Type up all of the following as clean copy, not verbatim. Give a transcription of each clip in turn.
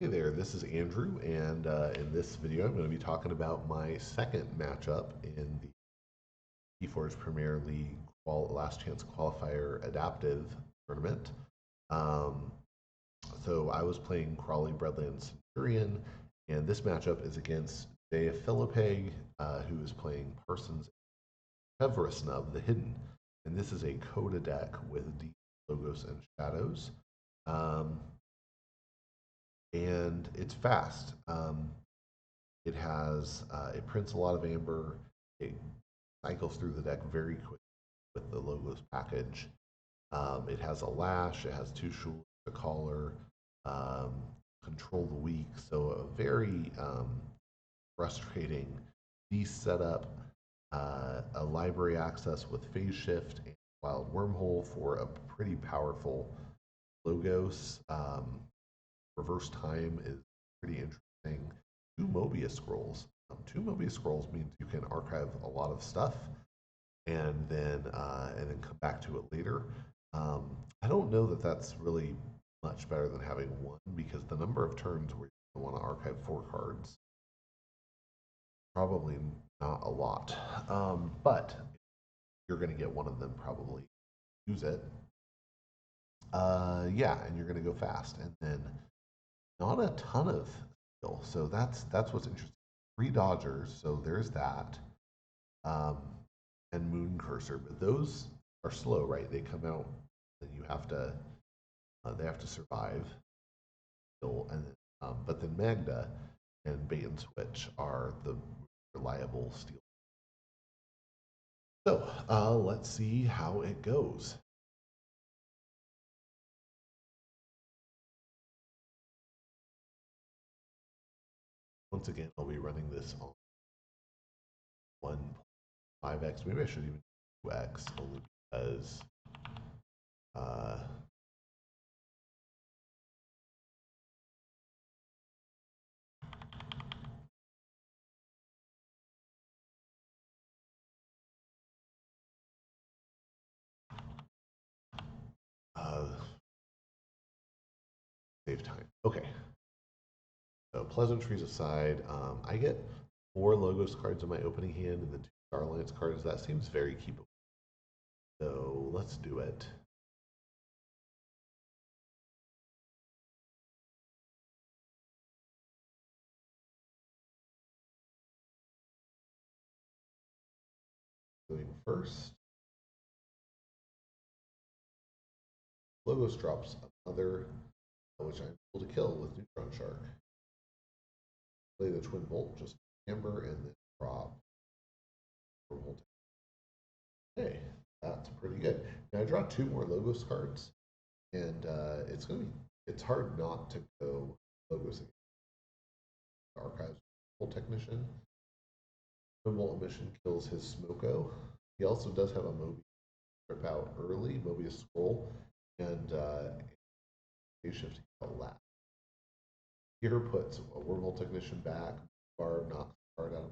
Hey there, this is Andrew, and in this video I'm going to be talking about my second matchup in the Keyforge Premier League Last Chance Qualifier Adaptive Tournament. Um, so I was playing Crawley Breadland Centurion, and this matchup is against Jay Philippe, who is playing Parsons Snub, the Hidden. And this is a Coda deck with deep logos and shadows. And it's fast. It prints a lot of amber. It cycles through the deck very quickly with the logos package. It has a lash. It has two shoulders, a collar, um, control the weak. So a very frustrating beast setup. A library access with phase shift and wild wormhole for a pretty powerful logos. Reverse time is pretty interesting. Two Mobius scrolls. Two Mobius scrolls means you can archive a lot of stuff and then come back to it later. I don't know that that's really much better than having one, because the number of turns where you want to archive 4 cards probably not a lot. But you're going to get one of them, probably use it. Yeah, and you're going to go fast, and then not a ton of skill. So that's what's interesting. 3 Dodgers, so there's that, and Moon Cursor, but those are slow, right? They come out, and you have to, they have to survive. And but then Magda and Bait and Switch are the reliable steal. So let's see how it goes. Once again, I'll be running this on 1.5x. Maybe I should even 2x, only because save time. Okay. So pleasantries aside, I get 4 logos cards in my opening hand and the 2 Star Alliance cards. That seems very keepable. So let's do it. Going first. Logos drops another, which I'm able to kill with Neutron Shark. Play the Twin Bolt, just Amber, and then drop. Hey, that's pretty good. Now I draw 2 more logos cards, and it's hard not to go logos again. Archives Bolt Technician. Twin Bolt Emission kills his Smoko. He also does have a Mobius trip out early, Mobius Scroll, and shift out last. Here puts a Wormhole Technician back, Barb knocks the card out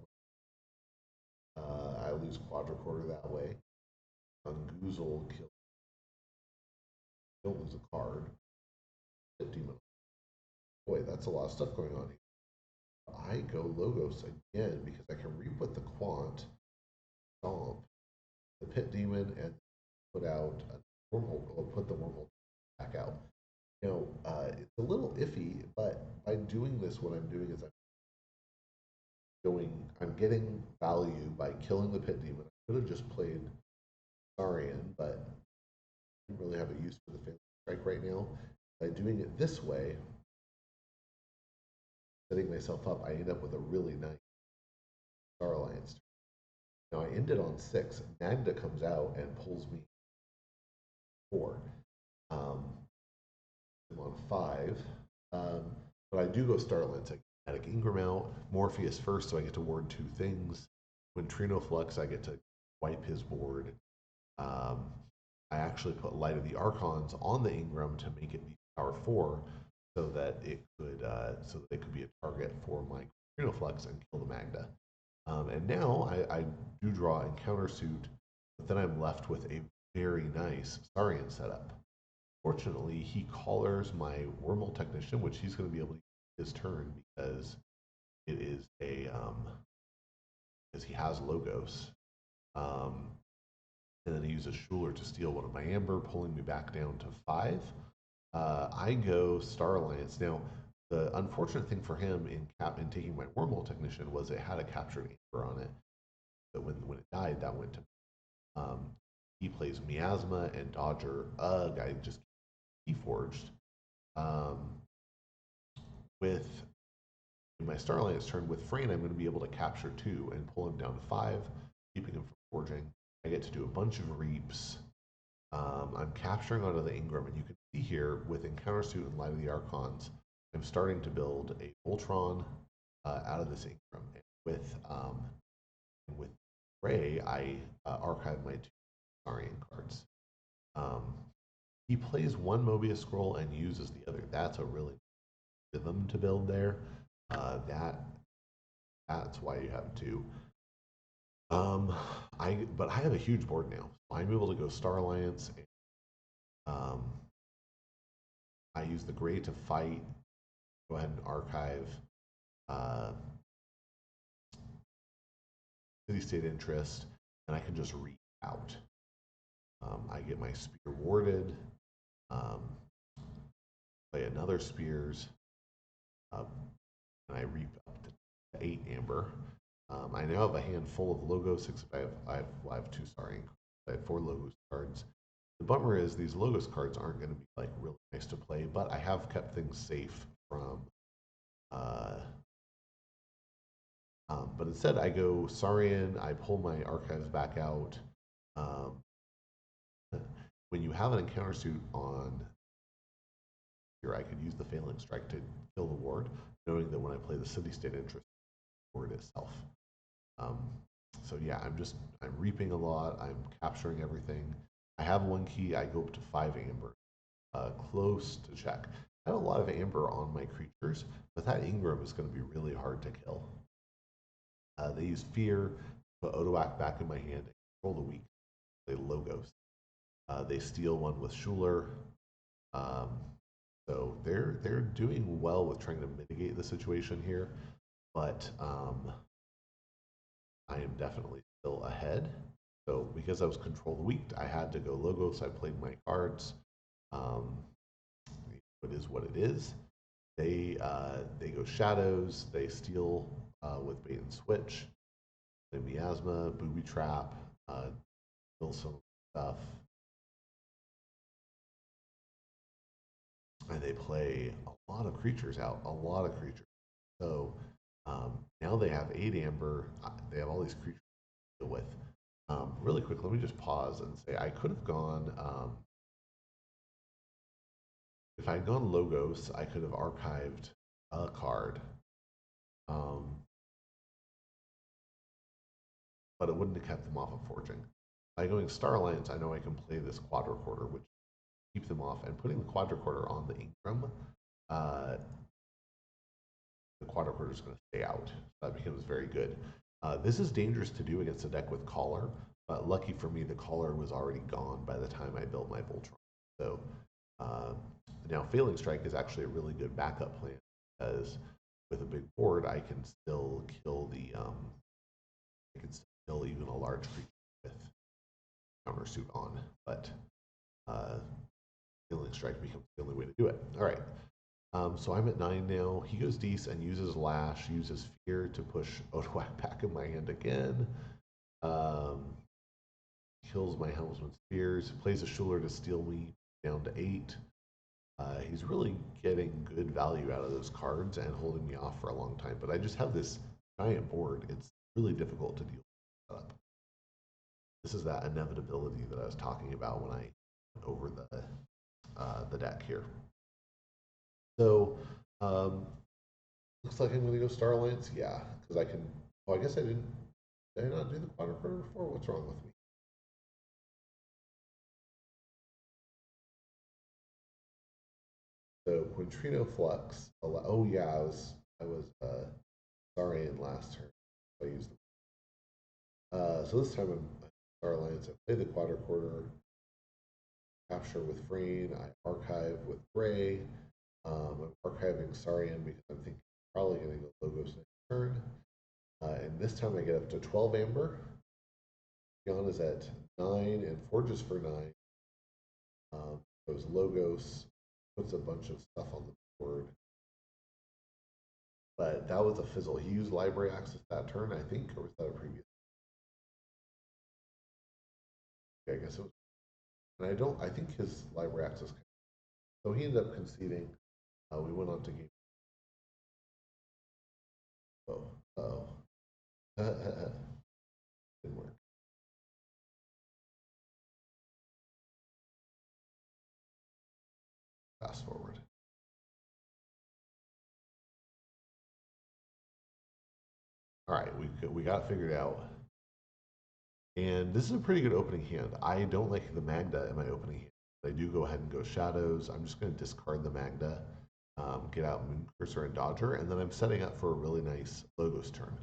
of I lose Quadricorder that way. Goozle kills. Don't lose a card. Demon. Boy, that's a lot of stuff going on here. I go Logos again because I can re-put the Quant, Stomp, the Pit Demon, and put out a Wormhole, or put the Wormhole back out. You know, it's a little iffy, but by doing this, what I'm doing is I'm getting value by killing the Pit Demon. I could have just played Saurian, but I didn't really have a use for the Phantom Strike right now. By doing it this way, setting myself up, I end up with a really nice Star Alliance. Now I ended on 6. Magda comes out and pulls me 4. I'm on 5. But I do go Star Alliance. I get Ingram out, Morpheus first, so I get to ward 2 things. When Trino Flux, I get to wipe his board. I actually put Light of the Archons on the Ingram to make it be power 4, so that it could be a target for my Trino Flux and kill the Magda. And now I do draw and countersuit, but then I'm left with a very nice Saurian setup. Fortunately, he collars my Wormhole Technician, which he's going to be able to use his turn because it is a because he has Logos. Um, and then he uses Schuler to steal one of my Amber, pulling me back down to 5. I go Star Alliance. Now, the unfortunate thing for him in taking my Wormhole Technician was it had a captured Amber on it. But when it died, that went to um, he plays Miasma and Dodger. Ugh, I just Keyforged. Um, with my Star Alliance turn with Frayne, I'm going to be able to capture 2 and pull him down to 5, keeping him from forging. I get to do a bunch of reaps. I'm capturing out of the Ingram, and you can see here with Encounter Suit and Light of the Archons, I'm starting to build a Voltron out of this Ingram. And with Ray, I archive my 2 Saurian cards. He plays 1 Mobius Scroll and uses the other. That's a really rhythm to build there. That's why you have 2. But I have a huge board now. So I'm able to go Star Alliance. And, I use the Gray to fight. Go ahead and archive City State Interest, and I can just read out. I get my Spear warded. Play another Spears, and I reap up to 8 Amber. I now have a hand full of Logos. I have 2 Sorry. I have 4 Logos cards. The bummer is these Logos cards aren't going to be like really nice to play, but I have kept things safe from. But instead, I go Saurian. I pull my archives back out. When you have an encounter suit on here, I could use the Failing Strike to kill the ward, knowing that when I play the City State Interest, the ward itself. So yeah, I'm reaping a lot. I'm capturing everything. I have 1 key. I go up to 5 Amber, close to check. I have a lot of Amber on my creatures, but that Ingram is going to be really hard to kill. They use Fear, put Odoak back in my hand, and control the weak. They Logos. They steal 1 with Schuler. So they're doing well with trying to mitigate the situation here, but I am definitely still ahead. So because I was control the weak, I had to go Logos. I played my cards. It is what it is. They go Shadows. They steal with Bait and Switch. They Miasma, Booby Trap, kill some stuff. And they play a lot of creatures out, a lot of creatures. So now they have 8 Amber. They have all these creatures to deal with. Really quick, let me just pause and say I could have gone. If I had gone Logos, I could have archived a card. But it wouldn't have kept them off of forging. By going Star Alliance, I know I can play this Quadricorder, which keep them off, and putting the Quadricorder on the Ingram, the Quadricorder is going to stay out. That becomes very good. This is dangerous to do against a deck with Collar, but lucky for me, the Collar was already gone by the time I built my Voltron. So now Failing Strike is actually a really good backup plan, because with a big board, I can still kill the I can still kill even a large creature with counter suit on, but Failing Strike becomes the only way to do it. All right. So I'm at 9 now. He goes Deece and uses Lash, uses Fear to push Odoak back in my hand again. Kills my Helmsman Spears, plays a Schuler to steal me down to 8. He's really getting good value out of those cards and holding me off for a long time. But I just have this giant board. It's really difficult to deal with. This is that inevitability that I was talking about when I went over the deck here. So looks like I'm going to go Star Alliance. Yeah, because I can. Oh, I guess I didn't. Did I not do the Quadricorder before? What's wrong with me? So Quintrino Flux. Oh yeah, I was Saurian last turn. I used them. So this time I'm Star Alliance. I play the Quadricorder. Capture with Frayne. I archive with Gray. I'm archiving Sarian because I'm thinking probably going to go logos next turn. And this time I get up to 12 amber. Jan is at 9 and forges for 9. Goes logos, puts a bunch of stuff on the board. But that was a fizzle. He used library access that turn, I think, or was that a previous? Yeah, I guess it was. And I think his library access. So he ended up conceding. We went on to game. Oh, oh. Didn't work. Fast forward. All right, we got it figured out. And this is a pretty good opening hand. I don't like the Magda in my opening hand. But I do go ahead and go Shadows. I'm just going to discard the Magda, get out Moon Cursor and Dodger, and then I'm setting up for a really nice Logos turn.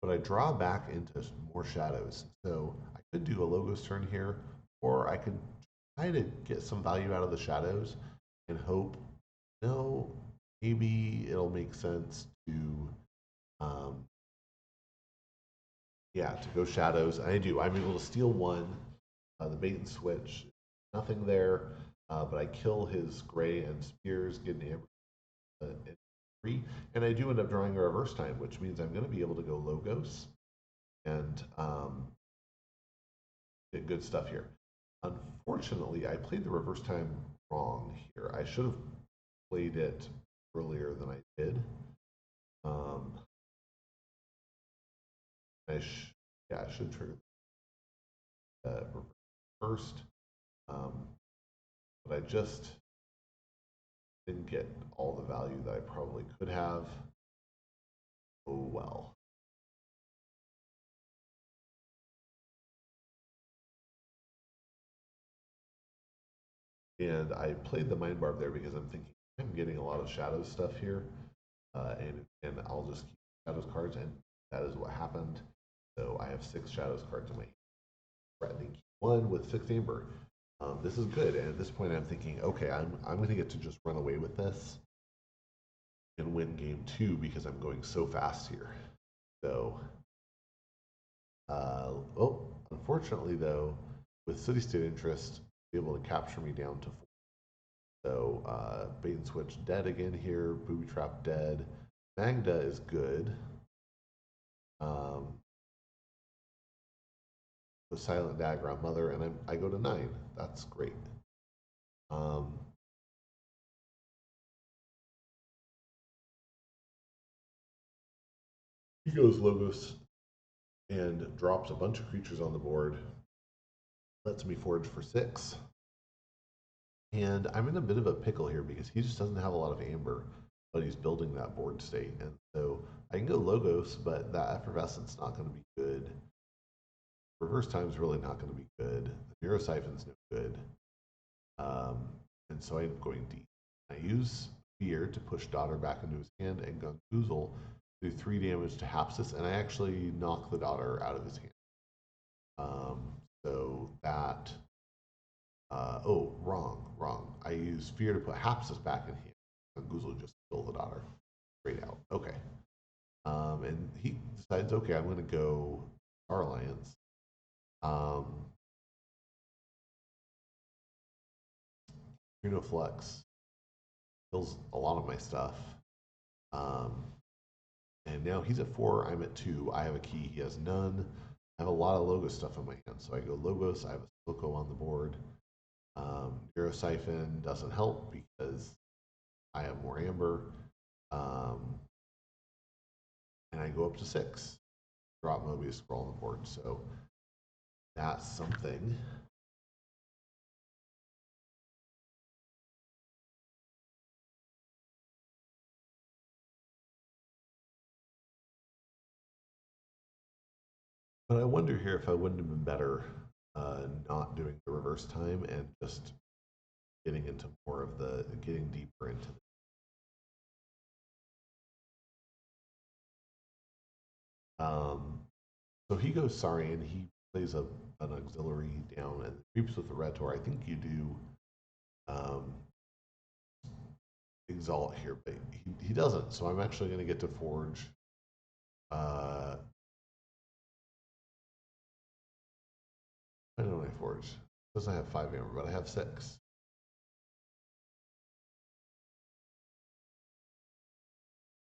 But I draw back into more Shadows. So I could do a Logos turn here, or I could try to get some value out of the Shadows and hope, no, maybe it'll make sense to yeah, to go shadows. And I do. I'm able to steal one. The bait and switch, nothing there. But I kill his gray and spears, get an amber and 3. And I do end up drawing a reverse time, which means I'm going to be able to go logos and get good stuff here. Unfortunately, I played the reverse time wrong here. I should have played it earlier than I did. Yeah, I should trigger first, but I just didn't get all the value that I probably could have. Oh well. And I played the mind barb there because I'm thinking I'm getting a lot of shadow stuff here, and I'll just keep shadows cards, and that is what happened. So I have 6 shadows cards in my hand. Threatening 1 with 6 amber. This is good, and at this point I'm thinking, okay, I'm going to get to just run away with this and win game 2 because I'm going so fast here. So, unfortunately though, with city state interest, be able to capture me down to 4. So bait and switch dead again here, booby trap dead. Magda is good. The silent dagger on mother, and I go to 9. That's great. He goes Logos and drops a bunch of creatures on the board. Lets me forge for 6. And I'm in a bit of a pickle here because he just doesn't have a lot of amber, but he's building that board state. And so I can go Logos, but that Effervescent's not going to be good. Reverse time's really not going to be good. The Neurosiphon's no good. And so I'm going deep. I use Fear to push Daughter back into his hand and Gungoozle do 3 damage to Hapsis, and I actually knock the Daughter out of his hand. So that oh, wrong. I use Fear to put Hapsis back in here. Gungoozle just kill the Daughter. Straight out. Okay. And he decides, okay, I'm going to go Star Alliance. Flex kills a lot of my stuff. And now he's at 4, I'm at 2. I have a key, he has none. I have a lot of Logos stuff in my hand. So I go Logos, I have a Silco on the board. Neurosiphon doesn't help because I have more amber. And I go up to 6. Drop Mobius Scroll on the board. So that's something. But I wonder here if I wouldn't have been better not doing the reverse time and just getting into more of the, getting deeper into so he goes Sarian, he plays an auxiliary down and creeps with the Rhetor. I think you do Exalt here, but he doesn't. So I'm actually going to get to forge. I don't know I forge. It doesn't have 5 amber, but I have 6.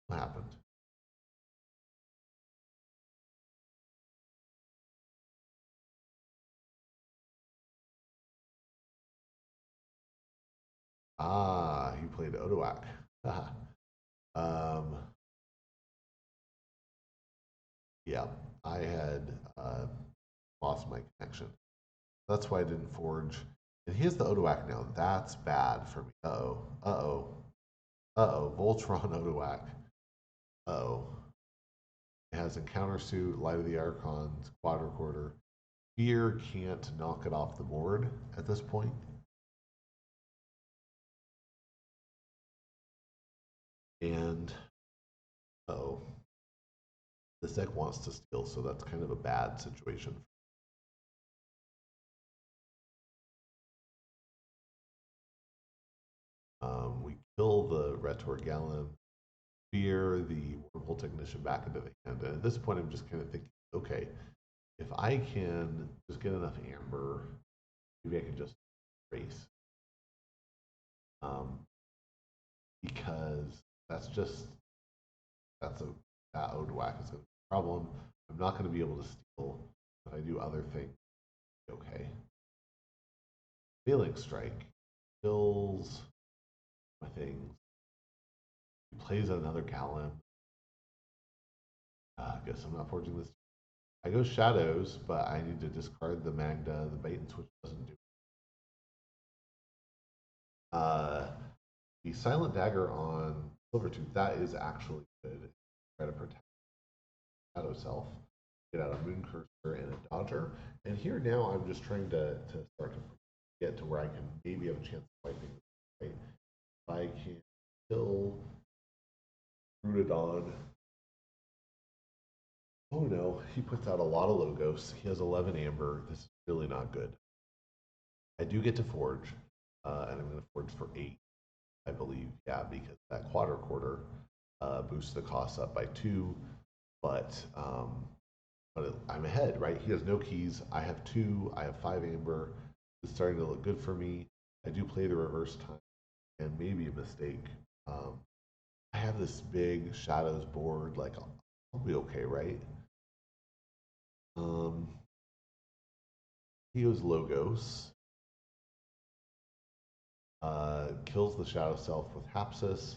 What happened? Ah, he played Odoak. um, yeah, I had lost my connection. That's why I didn't forge. And he has the Odoak now. That's bad for me. Uh-oh. Uh-oh. Uh-oh. Voltron Odoak. Uh-oh. It has Encounter Suit, Light of the Archons, Quadricorder. Fear can't knock it off the board at this point. And, uh-oh. This deck wants to steal, so that's kind of a bad situation. We kill the Retor Gallon, fear the Wormhole Technician back into the hand. And at this point, I'm just kind of thinking, okay, if I can just get enough amber, maybe I can just race. Because that's just, that Odwhack is going to be a problem. I'm not going to be able to steal. If I do other things, okay. Failing Strike kills my things. He plays another Gallon. I guess I'm not forging this. I go Shadows, but I need to discard the Magda. The bait and switch doesn't do it. The Silent Dagger on Silvertooth, that is actually good. Try to protect Shadow Self. Get out a Moon Cursor and a Dodger. And here now I'm just trying to start to get to where I can maybe have a chance of wiping this. Right? If I can kill Rudadon. Oh no, he puts out a lot of Logos. He has 11 Amber. This is really not good. I do get to forge, and I'm going to forge for 8, I believe. Yeah, because that Quadricorder boosts the cost up by 2, but I'm ahead, right? He has no keys. I have 2. I have 5 Amber. It's starting to look good for me. I do play the reverse time, and maybe a mistake. I have this big Shadows board. Like, I'll be okay, right? He goes Logos. Kills the Shadow Self with Hapsis.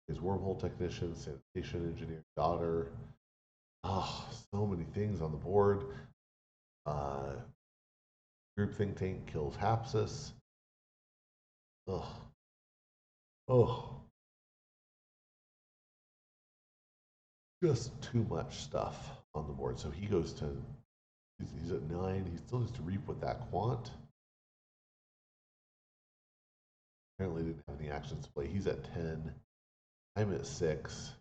His Wormhole Technician, Sanitation Engineer, Daughter. Oh, so many things on the board. Group Think Tank kills Hapsis. Ugh. Oh. Just too much stuff on the board. So he goes to, he's at 9. He still needs to reap with that Quant. Apparently didn't have any actions to play. He's at 10. I'm at 6.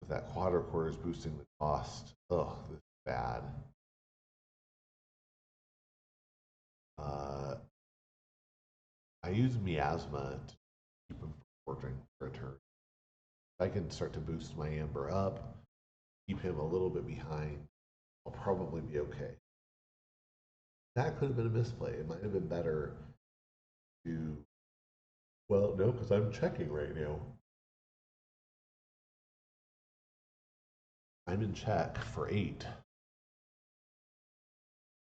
With that Quadricorder is boosting the cost. Ugh, this is bad. I use Miasma to keep him from forging for a turn. If I can start to boost my Amber up, keep him a little bit behind, I'll probably be okay. That could have been a misplay. It might have been better to, well, no, because I'm checking right now. I'm in check for 8.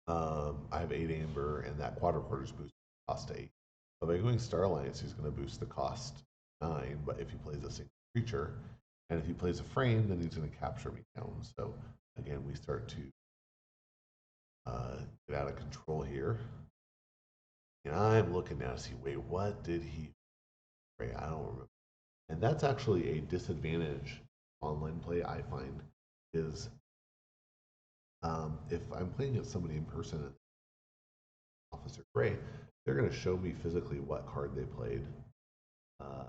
I have 8 Amber, and that Quadricorder's boost cost 8. So by going Star Alliance, he's going to boost the cost 9, but if he plays a single creature, and if he plays a frame, then he's going to capture me down. So again, we start to get out of control here. And I'm looking now to see, wait, what did he? Wait, I don't remember. And that's actually a disadvantage online play, I find, is if I'm playing against somebody in person, Officer Gray, they're going to show me physically what card they played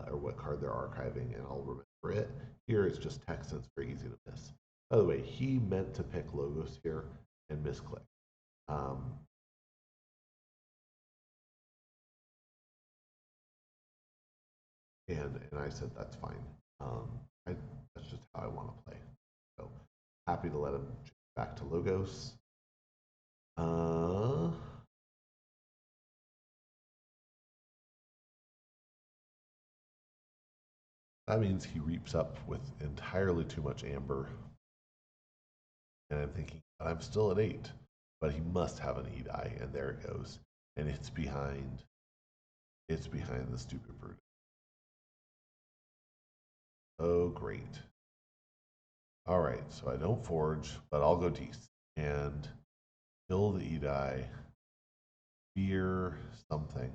or what card they're archiving, and I'll remember it. Here it's just text, and it's very easy to miss. By the way, he meant to pick Logos here and misclick. And I said, that's fine. Um, I, that's just how I want to play. So happy to let him back to Logos. Uh, that means he reaps up with entirely too much amber. And I'm thinking, I'm still at 8, but he must have an E die, and there it goes. And it's behind the stupid brute. Oh, great. All right, so I don't forge, but I'll go Dees and kill the E die, fear something.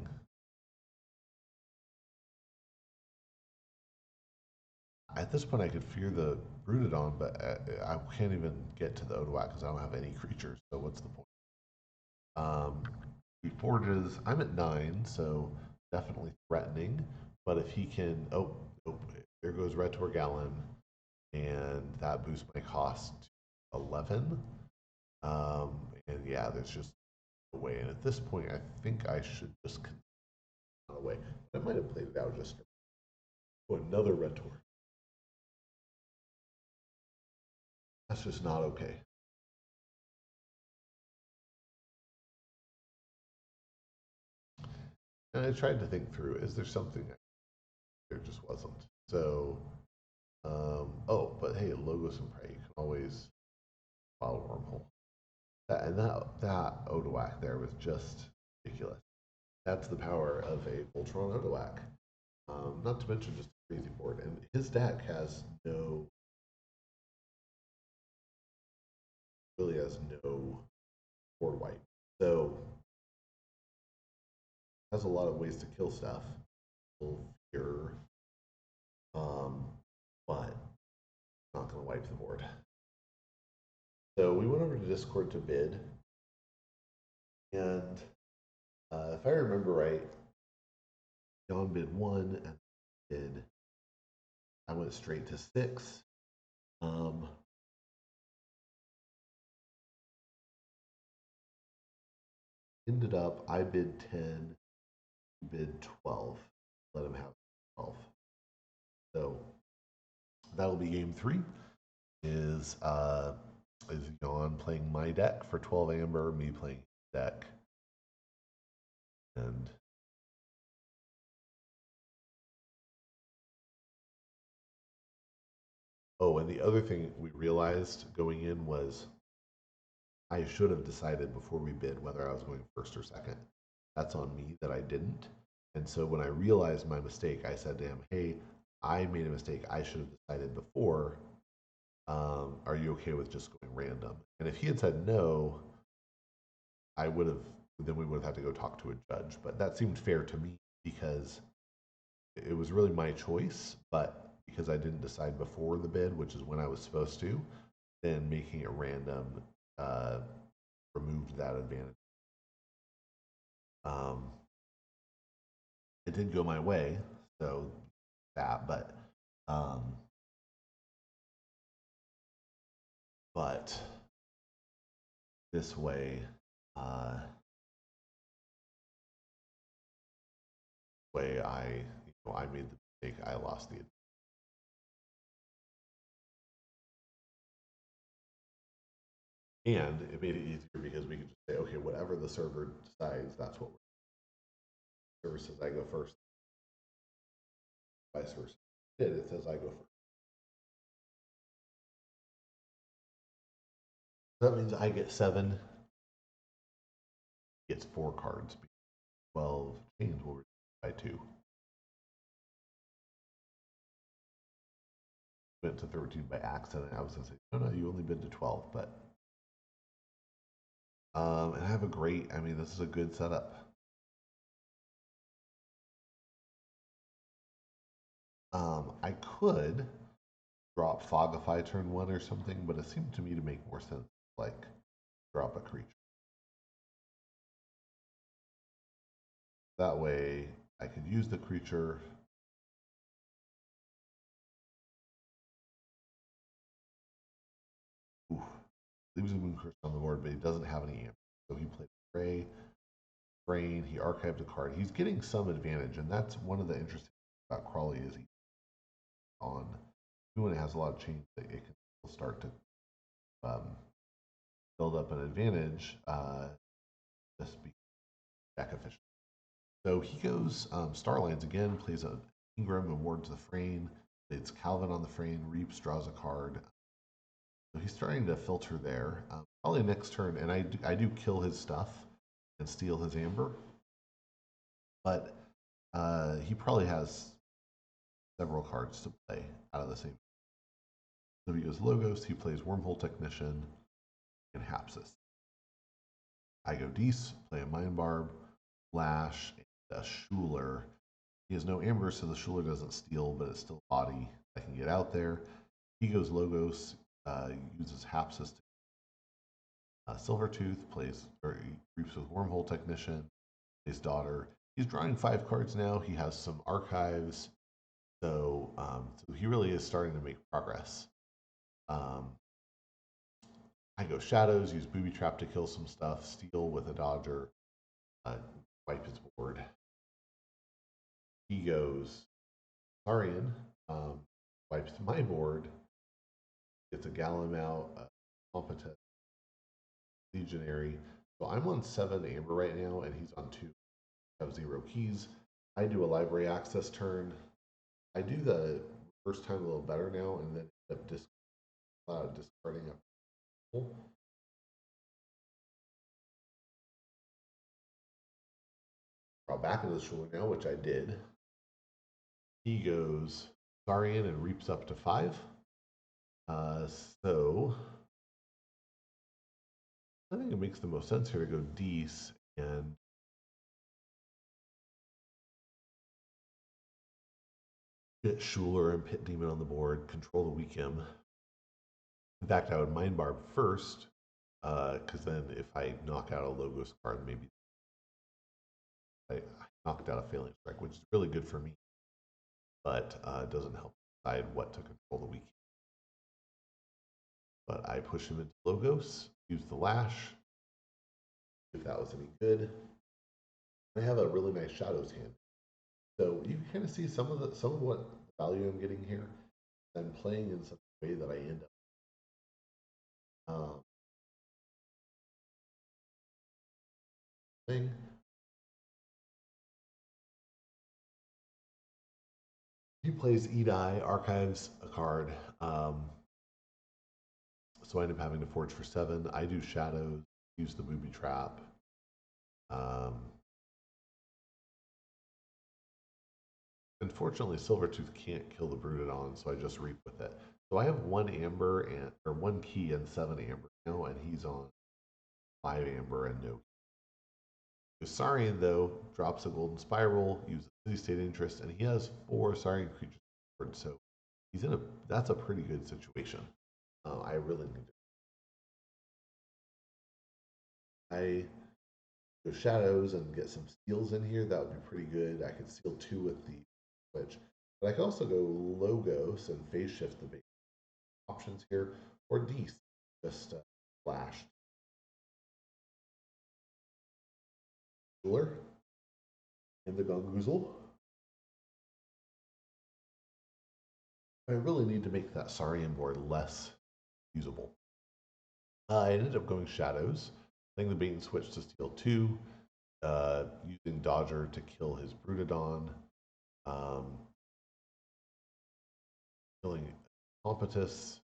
At this point, I could fear the Brutodon, but I can't even get to the Odoak because I don't have any creatures. So what's the point? He forges. I'm at 9, so definitely threatening. But if he can, oh, there goes Retor Gallon, and that boosts my cost to 11. And yeah, there's just no way. And at this point, I think I should just away. I might have played it out just. Oh, another Retor. That's just not okay. And I tried to think through, is there something there just wasn't. So, oh, but hey, Logos and Prey, you can always follow Wormhole. That Odoak there was just ridiculous. That's the power of a Voltron Odoak. Not to mention just a crazy board. And his deck really has no board wipe. So, has a lot of ways to kill stuff. Fear, but not going to wipe the board. So we went over to Discord to bid, and if I remember right, John bid 1 and bid. I went straight to 6. Ended up, I bid 10, bid 12. Let him have 12. So that'll be game 3. Is Jan playing my deck for 12 amber, me playing deck, and oh, and the other thing we realized going in was I should have decided before we bid whether I was going first or second. That's on me that I didn't. And so when I realized my mistake, I said to him, hey, I made a mistake. I should have decided before. Are you okay with just going random? And if he had said no, then we would have had to go talk to a judge. But that seemed fair to me because it was really my choice. But because I didn't decide before the bid, which is when I was supposed to, then making it random removed that advantage. It didn't go my way, so that, um, but this way, I made the mistake. I lost the. And it made it easier because we could just say, okay, whatever the server decides, that's what the server says. I go first. Vice versa. It says I go first. That means I get 7. He gets 4 cards. 12 chains will reduce by 2. Went to 13 by accident. I was going to say, no, you only been to 12, but and I have a great. I mean, this is a good setup. I could drop Fogify turn 1 or something, but it seemed to me to make more sense, like drop a creature. That way, I could use the creature. Oof. Leaves a Moon Curse on the board, but he doesn't have any amp. So he played Prey, Brain, he archived a card. He's getting some advantage, and that's one of the interesting about Crawley is he on even when it has a lot of change, it can still start to um, build up an advantage just be deck efficient. So he goes Starlines again, plays a Ingram and wards the Frame. It's Calvin on the Frame, Reaps, draws a card. So he's starting to filter there. Probably next turn, and I do kill his stuff and steal his Amber, but he probably has several cards to play out of the same. So he goes Logos, he plays Wormhole Technician, and Hapsis. I go Dees, play a Mind Barb, Lash, and a Schuler. He has no Amber, so the Schuler doesn't steal, but it's still body that can get out there. He goes Logos, uses Hapsis to Silvertooth, plays or he reaps with Wormhole Technician, his daughter. He's drawing 5 cards now. He has some archives, so he really is starting to make progress. I go Shadows, use Booby Trap to kill some stuff, steal with a Dodger, wipe his board. He goes Saurian, wipes my board, gets a Gallum out, Competent, Legionary. So I'm on 7 Amber right now, and he's on 2. I have 0 keys. I do a library access turn. I do the first time a little better now, and then end up discarding a draw back into the shoulder now, which I did. He goes Saurian and reaps up to 5. So I think it makes the most sense here to go Dees and get Schuler and Pit Demon on the board, control the weak M. In fact, I would Mind Barb first, because then if I knock out a Logos card, maybe I knocked out a Failing Strike, which is really good for me, but doesn't help decide what to control the weak. But I push him into Logos, use the Lash, if that was any good. I have a really nice Shadows hand. So you can kind of see some of what value I'm getting here. I'm playing in such a way that I end up thing. He plays Edai, archives a card. So I end up having to forge for 7. I do Shadows, use the Booby Trap. Unfortunately, Silvertooth can't kill the Broododon, so I just reap with it. So I have 1 Amber or 1 key and 7 Amber now, and he's on 5 Amber and no key. Saurian, though, drops a Golden Spiral, uses City State Interest, and he has 4 Saurian creatures. So he's in that's a pretty good situation. I really need to. I go Shadows and get some steals in here. That would be pretty good. I could steal 2 with the switch. But I could also go Logos and phase shift the base options here, or Dees, just flash. Cooler in the Gongoozle. I really need to make that Saurian board less usable. I ended up going Shadows, playing the bait and switch to steal 2, using Dodger to kill his Broododon, killing Pompetus.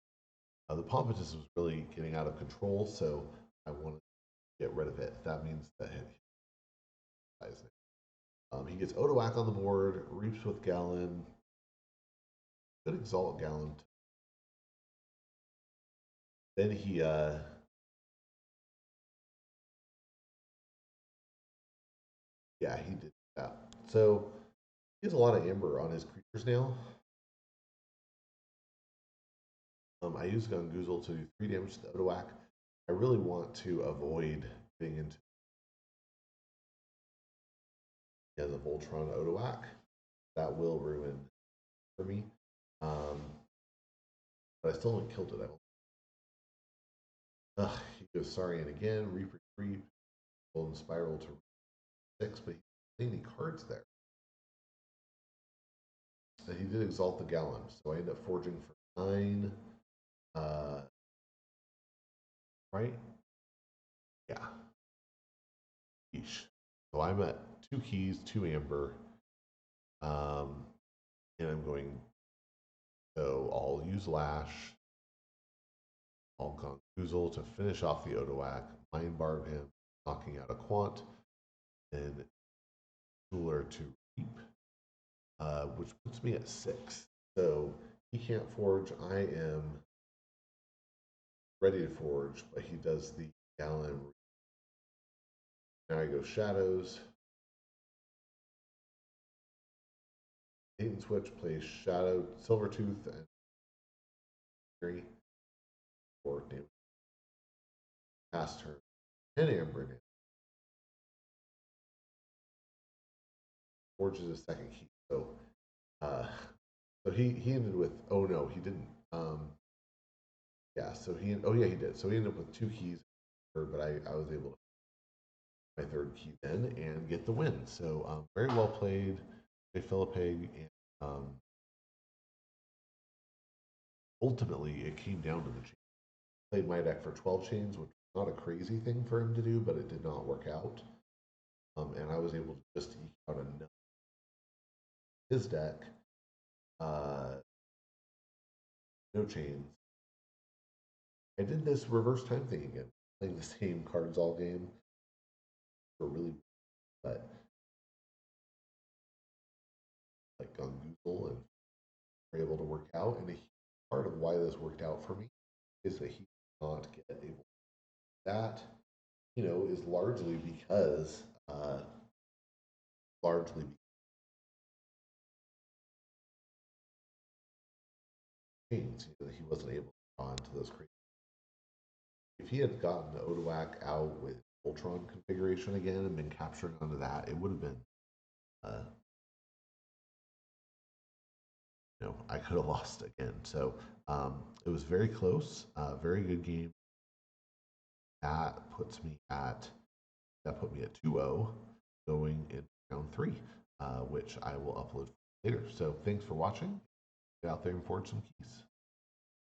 The Pompetus was really getting out of control, so I wanted to get rid of it. That means that he gets Odoak on the board, reaps with Gallon, could exalt Gallon. Then he yeah, he did that. So he has a lot of Amber on his creatures now. I use Gongoozle to do 3 damage to the Odoak. I really want to avoid getting into the Voltron Odoak. That will ruin for me. But I still haven't killed it. He goes Saurian again, Reaper Creep, Golden Spiral to 6, but he doesn't any cards there. And he did exalt the Gallum, so I end up forging for 9. Uh, right? Yeah. Yeesh. So I'm at 2 keys, 2 amber. Um, and I'm going, so I'll use Lash. I'll Gongoozle to finish off the Odoac, Mind Barb him, knocking out a Quant, and Jeweler to Reap, which puts me at 6. So he can't forge. I am ready to forge, but he does the Gallon. Now I go Shadows. Bait and Switch plays Shadow, Silvertooth, and Fury for damage. Pass turn. 10 Amber damage. Forges a second key. Uh, so he ended with, oh no, he didn't. Yeah, so oh yeah, he did. So he ended up with 2 keys, but I was able to my third key then and get the win. So very well played by Philippeg, and ultimately it came down to the chain. Played my deck for 12 chains, which was not a crazy thing for him to do, but it did not work out. And I was able to just eke out enough his deck. No chains. I did this reverse time thing again, playing the same cards all game. For really, but like on Google and were able to work out. And a part of why this worked out for me is that he did not get able to. That, is largely because largely chains. He wasn't able to draw into those crazy. If he had gotten the Odoac out with Ultron configuration again and been capturing onto that, it would have been, uh, I could have lost again. So it was very close, very good game. That puts me at that put me at 2-0 going in round 3, which I will upload later. So thanks for watching. Get out there and forge some keys.